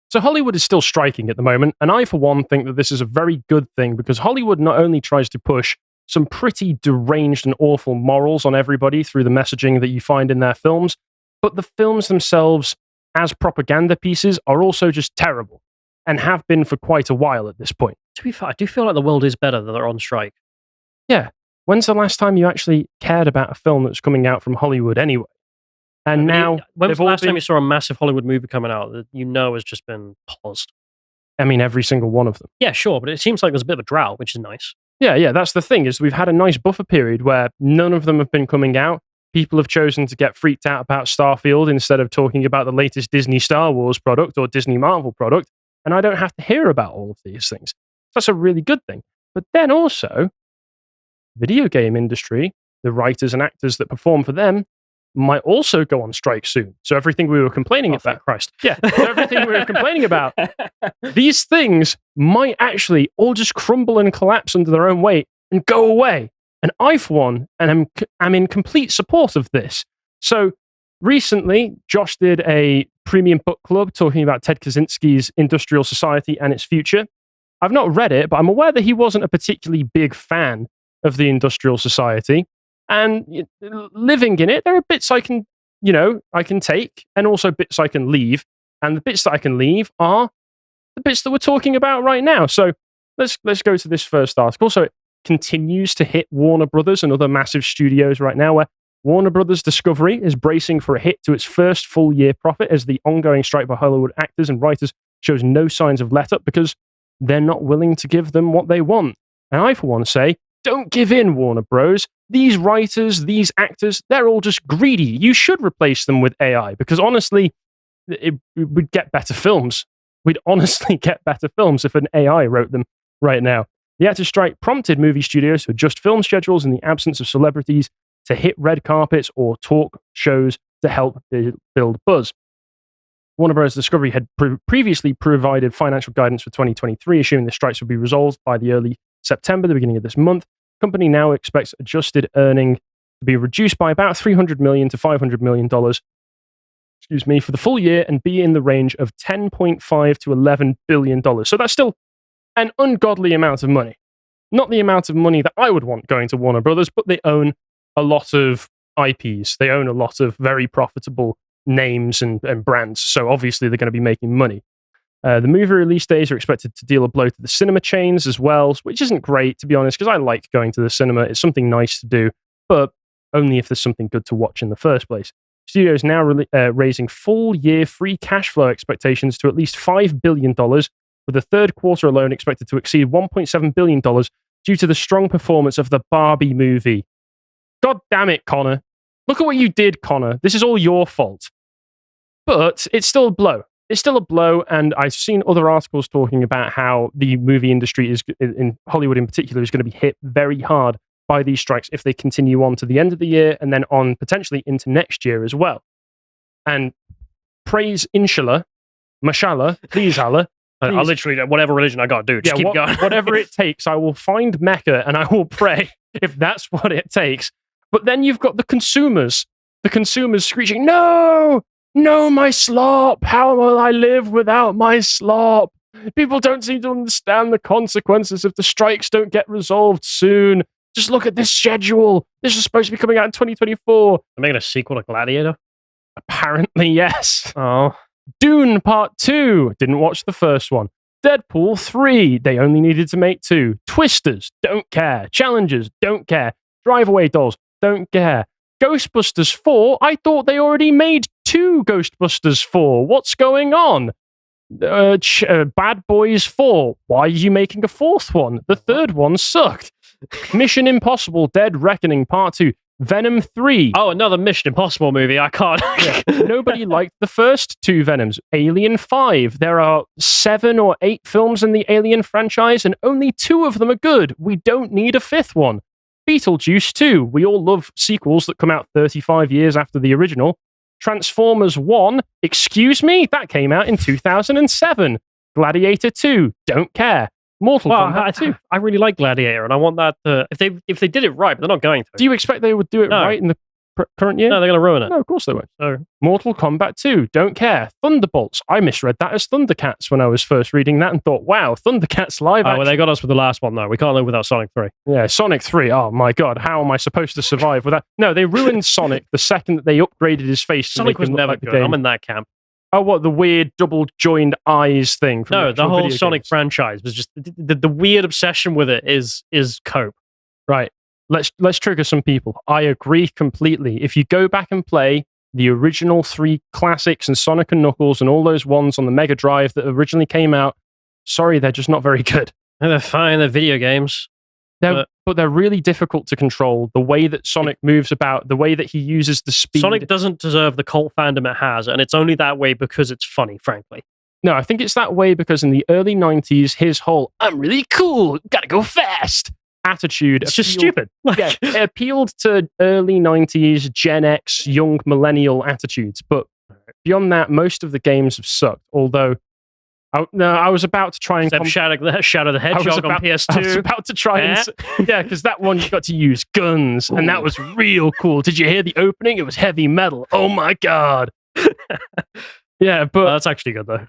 So Hollywood is still striking at the moment, and I, for one, think that this is a very good thing because Hollywood not only tries to push some pretty deranged and awful morals on everybody through the messaging that you find in their films, but the films themselves, as propaganda pieces, are also just terrible and have been for quite a while at this point. To be fair, I do feel like the world is better that they're on strike. Yeah. When's the last time you actually cared about a film that was coming out from Hollywood anyway? And now, when was the last time you saw a massive Hollywood movie coming out that has just been paused? I mean, every single one of them. Yeah, sure, but it seems like there's a bit of a drought, which is nice. Yeah, that's the thing, is we've had a nice buffer period where none of them have been coming out. People have chosen to get freaked out about Starfield instead of talking about the latest Disney Star Wars product or Disney Marvel product, and I don't have to hear about all of these things. That's a really good thing. But then also, video game industry, the writers and actors that perform for them, might also go on strike soon. So everything we were complaining about, Christ. Yeah, so everything we were complaining about, these things might actually all just crumble and collapse under their own weight and go away. And I, for one, I'm in complete support of this. So recently, Josh did a premium book club talking about Ted Kaczynski's Industrial Society and its future. I've not read it, but I'm aware that he wasn't a particularly big fan of the Industrial Society. And living in it, there are bits I can take, and also bits I can leave. And the bits that I can leave are the bits that we're talking about right now. So let's go to this first article. So it continues to hit Warner Brothers and other massive studios right now, where Warner Brothers Discovery is bracing for a hit to its first full year profit as the ongoing strike by Hollywood actors and writers shows no signs of let up because they're not willing to give them what they want. And I, for one, say, don't give in, Warner Bros. These writers, these actors, they're all just greedy. You should replace them with AI because honestly, we'd get better films. We'd honestly get better films if an AI wrote them right now. The actors' strike prompted movie studios to adjust film schedules in the absence of celebrities to hit red carpets or talk shows to help build buzz. Warner Bros. Discovery had previously provided financial guidance for 2023, assuming the strikes would be resolved by the early September, the beginning of this month. The company now expects adjusted earning to be reduced by about $300 million to $500 million for the full year and be in the range of $10.5 to $11 billion. So that's still an ungodly amount of money. Not the amount of money that I would want going to Warner Brothers, but they own a lot of IPs. They own a lot of very profitable names and brands. So obviously they're going to be making money. The movie release days are expected to deal a blow to the cinema chains as well, which isn't great, to be honest, because I like going to the cinema. It's something nice to do, but only if there's something good to watch in the first place. Studios now raising full-year free cash flow expectations to at least $5 billion, with the third quarter alone expected to exceed $1.7 billion due to the strong performance of the Barbie movie. God damn it, Connor. Look at what you did, Connor. This is all your fault. But it's still a blow. It's still a blow, and I've seen other articles talking about how the movie industry is, in Hollywood in particular, is going to be hit very hard by these strikes if they continue on to the end of the year and then on potentially into next year as well. And praise inshallah, mashallah, please Allah. I'll literally, whatever religion I got to do, just keep going. Whatever it takes, I will find Mecca and I will pray if that's what it takes. But then you've got the consumers screeching, no, my slop. How will I live without my slop? People don't seem to understand the consequences if the strikes don't get resolved soon. Just look at this schedule. This is supposed to be coming out in 2024. They're making a sequel to Gladiator? Apparently, yes. Oh. Dune Part 2. Didn't watch the first one. Deadpool 3. They only needed to make 2. Twisters. Don't care. Challengers. Don't care. Drive-away dolls. Don't care. Ghostbusters 4. I thought they already made 2 Ghostbusters 4. What's going on? Bad Boys 4. Why are you making a 4th one? The 3rd one sucked. Mission Impossible Dead Reckoning Part 2. Venom 3. Oh, another Mission Impossible movie. I can't. Yeah. Nobody liked the first 2 Venoms. Alien 5. There are 7 or 8 films in the Alien franchise, and only 2 of them are good. We don't need a 5th one. Beetlejuice 2. We all love sequels that come out 35 years after the original. Transformers 1. Excuse me? That came out in 2007. Gladiator 2. Don't care. Mortal Kombat 2. I really like Gladiator, and I want that. If they did it right, but they're not going to. Do you expect they would do it right in the current year? No, they're going to ruin it. No, of course they won't. So, Mortal Kombat 2, don't care. Thunderbolts, I misread that as Thundercats when I was first reading that and thought, wow, Thundercats live oh, action. well, they got us with the last one, though. We can't live without Sonic 3. Yeah, Sonic 3, oh my god, how am I supposed to survive without... No, they ruined Sonic the second that they upgraded his face to Sonic make was him look never like the good. game. I'm in that camp. Oh, what, the weird double-joined eyes thing? From No, the actual whole video Sonic games? franchise was just... The weird obsession with it is cope. Right. Let's trigger some people. I agree completely. If you go back and play the original 3 classics and Sonic and Knuckles and all those ones on the Mega Drive that originally came out, sorry, they're just not very good. And they're fine, they're video games. But they're really difficult to control. The way that Sonic moves about, the way that he uses the speed. Sonic doesn't deserve the cult fandom it has, and it's only that way because it's funny, frankly. No, I think it's that way because in the early 90s, his whole, I'm really cool, gotta go fast attitude. It's just stupid. Yeah, it appealed to early 90s Gen X, young millennial attitudes. But beyond that, most of the games have sucked. Although, I was about to try and... Shadow the Hedgehog on PS2. I was about to try and... Yeah, because that one you got to use guns, and that was real cool. Did you hear the opening? It was heavy metal. Oh my god. Yeah, but... that's actually good, though.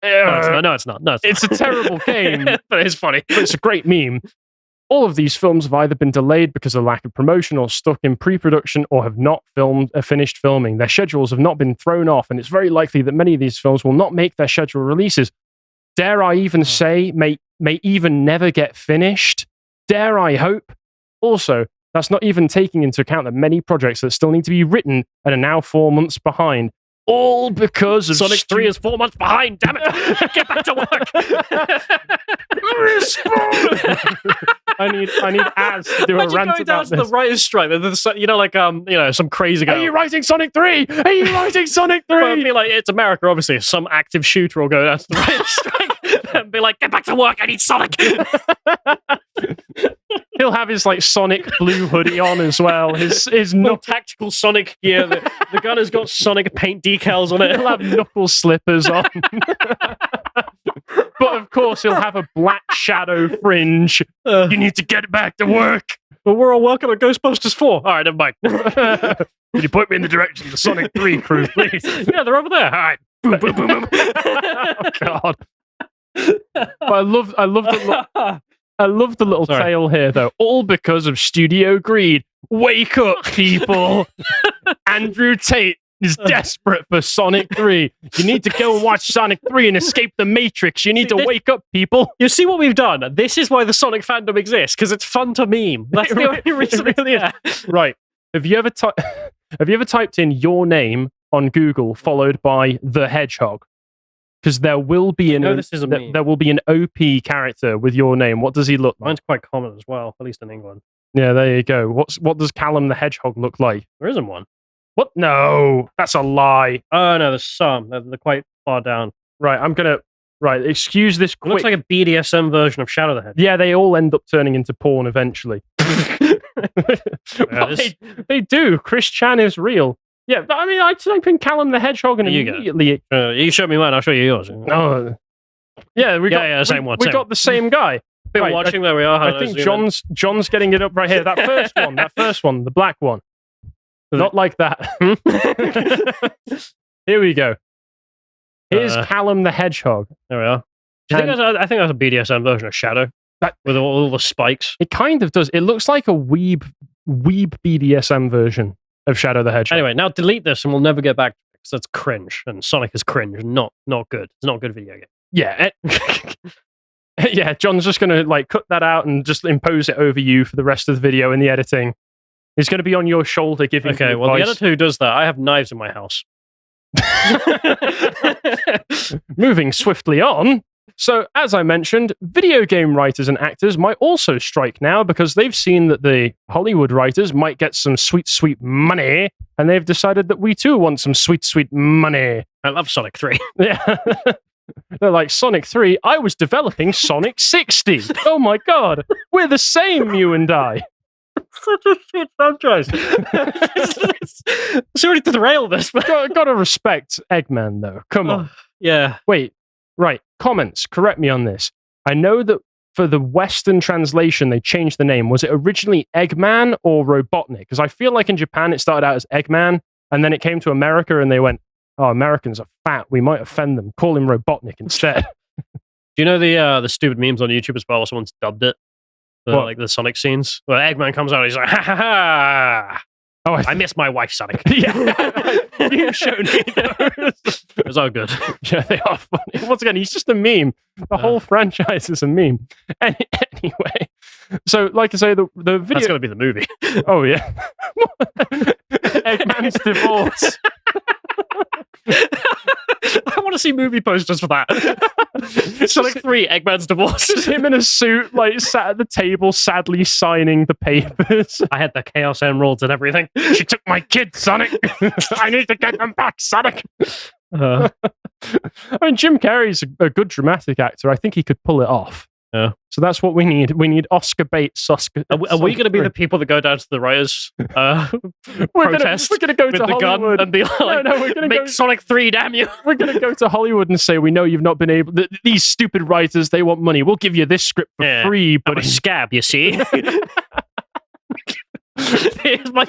No, it's not. No, it's a terrible game. But it's funny. But it's a great meme. All of these films have either been delayed because of lack of promotion or stuck in pre-production or have not finished filming. Their schedules have not been thrown off, and it's very likely that many of these films will not make their scheduled releases. Dare I even say, may even never get finished? Dare I hope? Also, that's not even taking into account that many projects that still need to be written and are now 4 months behind. All because of Sonic 3 is 4 months behind. Damn it! Get back to work. I need ads to do a rant going down about to this. the writer's strike. You know, like some crazy guy. Are you writing Sonic 3? Are you writing Sonic 3? Well, it'd be like, it's America, obviously. Some active shooter will go down to the writer's strike and be like, get back to work. I need Sonic. He'll have his like Sonic blue hoodie on as well. His no tactical Sonic gear. The gun has got Sonic paint decals on it. He'll have knuckle slippers on. But of course, he'll have a black shadow fringe. You need to get back to work. But we're all working on Ghostbusters 4. All right, never mind. Can you point me in the direction of the Sonic 3 crew, please? Yeah, they're over there. All right. Boom, boom, boom, boom. Oh, God. But I love the little tale here, though. All because of studio greed. Wake up, people. Andrew Tate is desperate for Sonic 3. You need to go and watch Sonic 3 and escape the Matrix. You need to wake up, people. You see what we've done? This is why the Sonic fandom exists, because it's fun to meme. That's the only reason it's there. Right. Have you ever typed in your name on Google followed by the Hedgehog? Because there will be an OP character with your name. What does he look like? Mine's quite common as well, at least in England. Yeah, there you go. What does Callum the Hedgehog look like? There isn't one. What? No, that's a lie. Oh no, there's some. They're quite far down. Right, excuse this quick. It looks like a BDSM version of Shadow the Hedgehog. Yeah, they all end up turning into porn eventually. They do. Chris Chan is real. Yeah, I mean, I type in Callum the Hedgehog and immediately... you show me mine, I'll show you yours. Oh. Yeah, we got the same one. We got the same guy. Been watching, there we are. I think John's getting it up right here. That first one, the black one. Not like that. Here we go. Here's Callum the Hedgehog. There we are. I think that's a BDSM version of Shadow. With all the spikes. It kind of does. It looks like a weeb BDSM version of Shadow the Hedgehog. Anyway, now delete this and we'll never get back to it because that's cringe. And Sonic is cringe. Not good. It's not a good video game. Yeah. Yeah, John's just going to cut that out and just impose it over you for the rest of the video in the editing. He's going to be on your shoulder giving you advice. Well, the editor who does that, I have knives in my house. Moving swiftly on. So, as I mentioned, video game writers and actors might also strike now because they've seen that the Hollywood writers might get some sweet, sweet money, and they've decided that we too want some sweet, sweet money. I love Sonic 3. Yeah. They're like, Sonic 3, I was developing Sonic 60. Oh my god, we're the same, you and I. Such a shit franchise. Sorry to derail this, but gotta respect Eggman, though. Come on. Yeah. Wait. Right. Comments. Correct me on this. I know that for the Western translation, they changed the name. Was it originally Eggman or Robotnik? Because I feel like in Japan it started out as Eggman, and then it came to America and they went, "Oh, Americans are fat. We might offend them. Call him Robotnik instead." Do you know the stupid memes on YouTube as well? Someone's dubbed it. Like the Sonic scenes. Where Eggman comes out and he's like, "Ha ha ha! Oh, I miss my wife, Sonic." Yeah, you showed me those. It was all good. Yeah, they are funny. Once again, he's just a meme. The whole franchise is a meme. Anyway, so like I say, the video... That's going to be the movie. Oh, yeah. Eggman's divorce. I want to see movie posters for that. Sonic 3, Eggman's divorce. Just him in a suit, like, sat at the table, sadly signing the papers. I had the Chaos Emeralds and everything. She took my kids, Sonic. I need to get them back, Sonic. I mean, Jim Carrey's a good dramatic actor. I think he could pull it off. Yeah. So that's what we need. We need Oscar Bates. Are we going to be the people that go down to the writers' protest? We're going to go with to the Hollywood gun and be like, no, we're going to make Sonic 3, damn you. We're going to go to Hollywood and say, we know you've not been able... These stupid writers, they want money. We'll give you this script for free, but... I'm a scab, you see? Here's my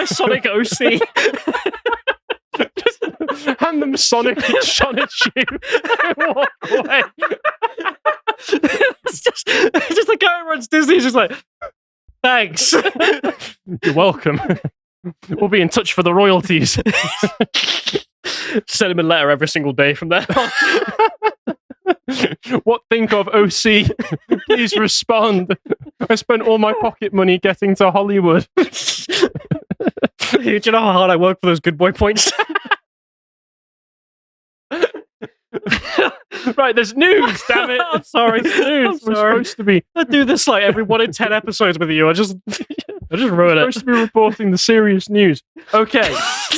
Sonic OC. Just hand them Sonic and Sonic Shoe and walk away. It's just the guy who runs Disney. He's just like, thanks. You're welcome. We'll be in touch for the royalties. Send him a letter every single day from there on. What think of OC? Please respond. I spent all my pocket money getting to Hollywood. Do you know how hard I work for those good boy points? Right, there's news, damn it. I'm sorry, news. We're supposed to be... I do this like every 1 in 10 episodes with you. I just ruin it. We're supposed to be reporting the serious news. Okay.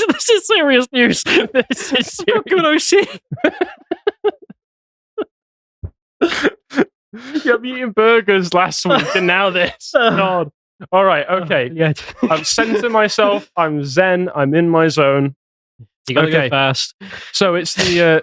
This is serious news. This is serious. Good OC. You have eaten burgers last week and now this. God. All right, okay. Yeah. I'm centering myself. I'm zen. I'm in my zone. You gotta go fast. So it's the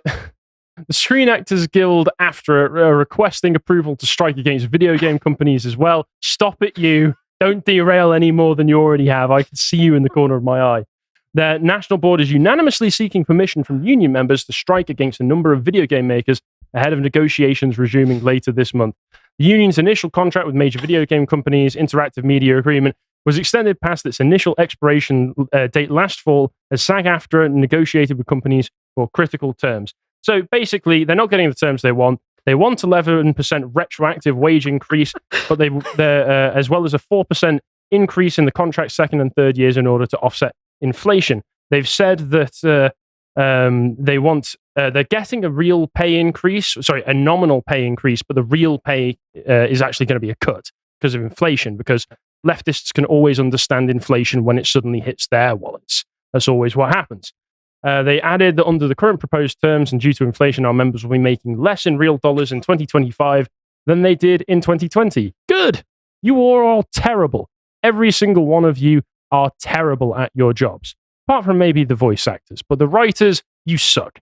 Screen Actors Guild after requesting approval to strike against video game companies as well. Stop it, you. Don't derail any more than you already have. I can see you in the corner of my eye. The National Board is unanimously seeking permission from union members to strike against a number of video game makers ahead of negotiations resuming later this month. The union's initial contract with major video game companies, Interactive Media Agreement, was extended past its initial expiration date last fall as SAG-AFTRA negotiated with companies for critical terms. So basically, they're not getting the terms they want. They want 11% retroactive wage increase, but they're as well as a 4% increase in the contract's second and third years in order to offset inflation. They've said that they're getting a real pay increase, a nominal pay increase, but the real pay is actually going to be a cut because of inflation, because leftists can always understand inflation when it suddenly hits their wallets. That's always what happens. They added that under the current proposed terms and due to inflation, our members will be making less in real dollars in 2025 than they did in 2020. Good! You are all terrible. Every single one of you are terrible at your jobs. Apart from maybe the voice actors, but the writers, you suck.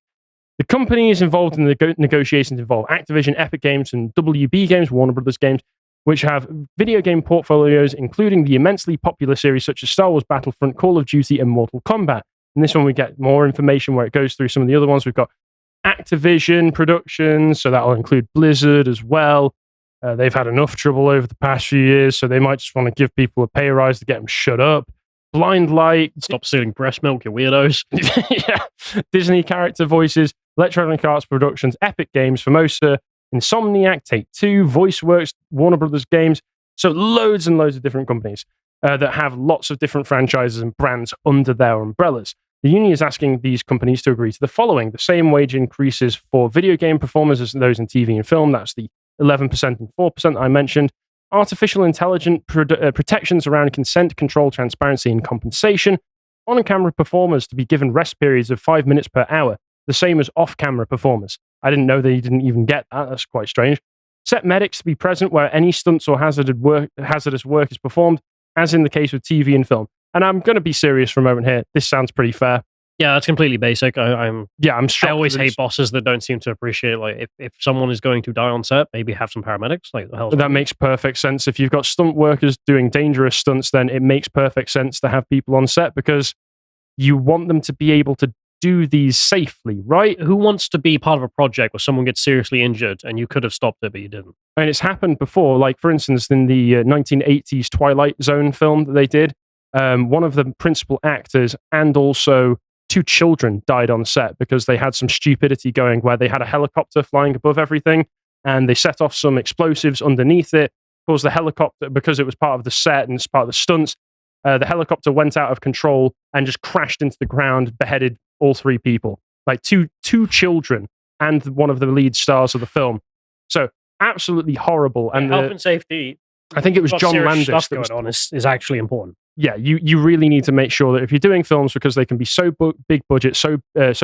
The companies involved in the negotiations involve Activision, Epic Games, and WB Games, Warner Brothers Games, which have video game portfolios, including the immensely popular series such as Star Wars Battlefront, Call of Duty, and Mortal Kombat. In this one, we get more information where it goes through some of the other ones. We've got Activision Productions, so that'll include Blizzard as well. They've had enough trouble over the past few years, so they might just want to give people a pay rise to get them shut up. Blind Light. Stop stealing breast milk, you weirdos. Yeah. Disney character voices, Electronic Arts Productions, Epic Games, Formosa, Insomniac, Take-Two, VoiceWorks, Warner Brothers Games. So loads and loads of different companies that have lots of different franchises and brands under their umbrellas. The union is asking these companies to agree to the following: the same wage increases for video game performers as those in TV and film. That's the 11% and 4% I mentioned. Artificial intelligence protections around consent, control, transparency, and compensation. On-camera performers to be given rest periods of 5 minutes per hour, the same as off-camera performers. I didn't know they didn't even get that. That's quite strange. Set medics to be present where any stunts or hazardous work is performed, as in the case with TV and film. And I'm going to be serious for a moment here. This sounds pretty fair. Yeah, that's completely basic. I'm I'm I shocked. always that hate it's- bosses that don't seem to appreciate, like, if someone is going to die on set, maybe have some paramedics. Like, the hell's That makes perfect sense. If you've got stunt workers doing dangerous stunts, then it makes perfect sense to have people on set because you want them to be able to do these safely, right? who wants to be part of a project where someone gets seriously injured and you could have stopped it, but you didn't? And it's happened before. Like, for instance, in the 1980s Twilight Zone film that they did, one of the principal actors and also two children died on set because they had some stupidity going where they had a helicopter flying above everything and they set off some explosives underneath it, caused the helicopter, because it was part of the set and it's part of the stunts, the helicopter went out of control and just crashed into the ground, beheaded all three people, like two children and one of the lead stars of the film. So absolutely horrible. And health and safety. I think it was got John serious Landis stuff that going was, on is actually important. yeah, you really need to make sure that if you're doing films, because they can be so big budget, so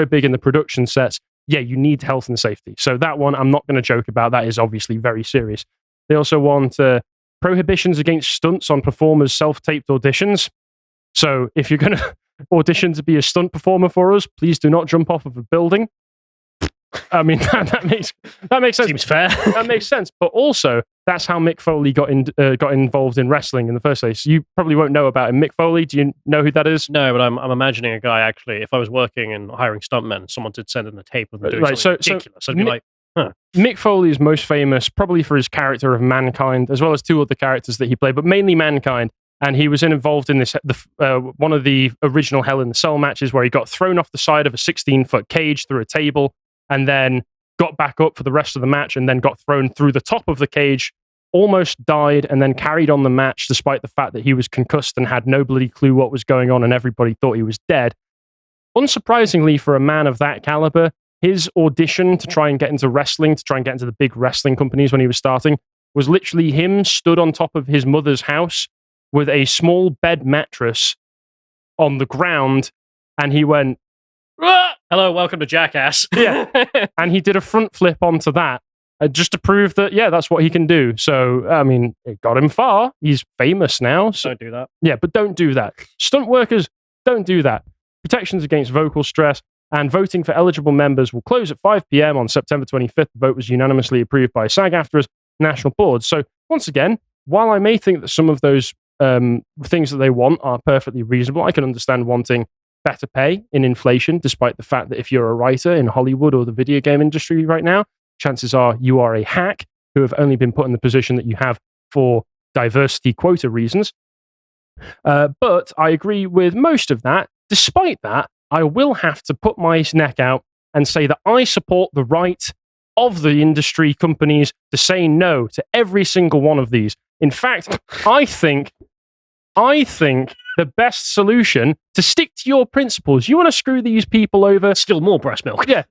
big in the production sets, yeah, you need health and safety. So that one, I'm not going to joke about. That is obviously very serious. They also want prohibitions against stunts on performers' self-taped auditions. So if you're going to audition to be a stunt performer for us, please do not jump off of a building. I mean, that makes sense. Seems fair. That makes sense. But also, that's how Mick Foley got involved in wrestling in the first place. You probably won't know about him. Mick Foley, do you know who that is? No, but I'm imagining a guy, actually, if I was working and hiring stuntmen, someone did send in a tape of them doing something ridiculous. I'd be like, huh. Mick Foley is most famous probably for his character of Mankind, as well as two other characters that he played, but mainly Mankind. And he was involved in this one of the original Hell in the Cell matches where he got thrown off the side of a 16-foot cage through a table and then got back up for the rest of the match and then got thrown through the top of the cage, almost died, and then carried on the match despite the fact that he was concussed and had no bloody clue what was going on and everybody thought he was dead. Unsurprisingly, for a man of that caliber, his audition to try and get into wrestling, to try and get into the big wrestling companies when he was starting, was literally him stood on top of his mother's house with a small bed mattress on the ground, and he went, "Ah!" Hello, welcome to Jackass. Yeah. And he did a front flip onto that just to prove that, yeah, that's what he can do. So, I mean, it got him far. He's famous now. So, Don't do that. yeah, but don't do that. Stunt workers, don't do that. Protections against vocal stress and voting for eligible members will close at 5 p.m. on September 25th. The vote was unanimously approved by SAG-AFTRA's national board. So, once again, while I may think that some of those things that they want are perfectly reasonable, I can understand wanting better pay in inflation, despite the fact that if you're a writer in Hollywood or the video game industry right now, chances are you are a hack who have only been put in the position that you have for diversity quota reasons. But I agree with most of that. Despite that, I will have to put my neck out and say that I support the right of the industry companies to say no to every single one of these. In fact, I think the best solution to stick to your principles. You want to screw these people over? Still more breast milk. Yeah.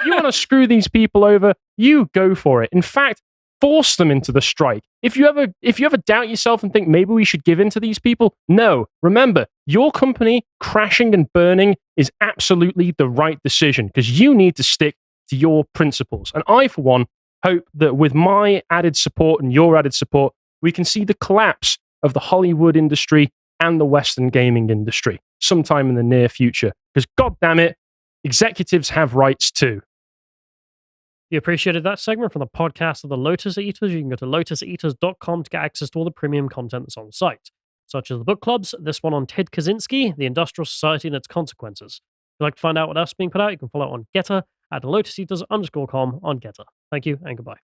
You want to screw these people over? You go for it. In fact, force them into the strike. If you ever doubt yourself and think maybe we should give in to these people, no. Remember, your company crashing and burning is absolutely the right decision because you need to stick to your principles. And I, for one, hope that with my added support and your added support, we can see the collapse of the Hollywood industry and the Western gaming industry sometime in the near future. Because, God damn it, executives have rights too. You appreciated that segment from the podcast of the Lotus Eaters? You can go to lotuseaters.com to get access to all the premium content that's on the site, such as the book clubs, this one on Ted Kaczynski, the Industrial Society and its Consequences. If you'd like to find out what else is being put out, you can follow on Getter at lotuseaters_com on Getter. Thank you and goodbye.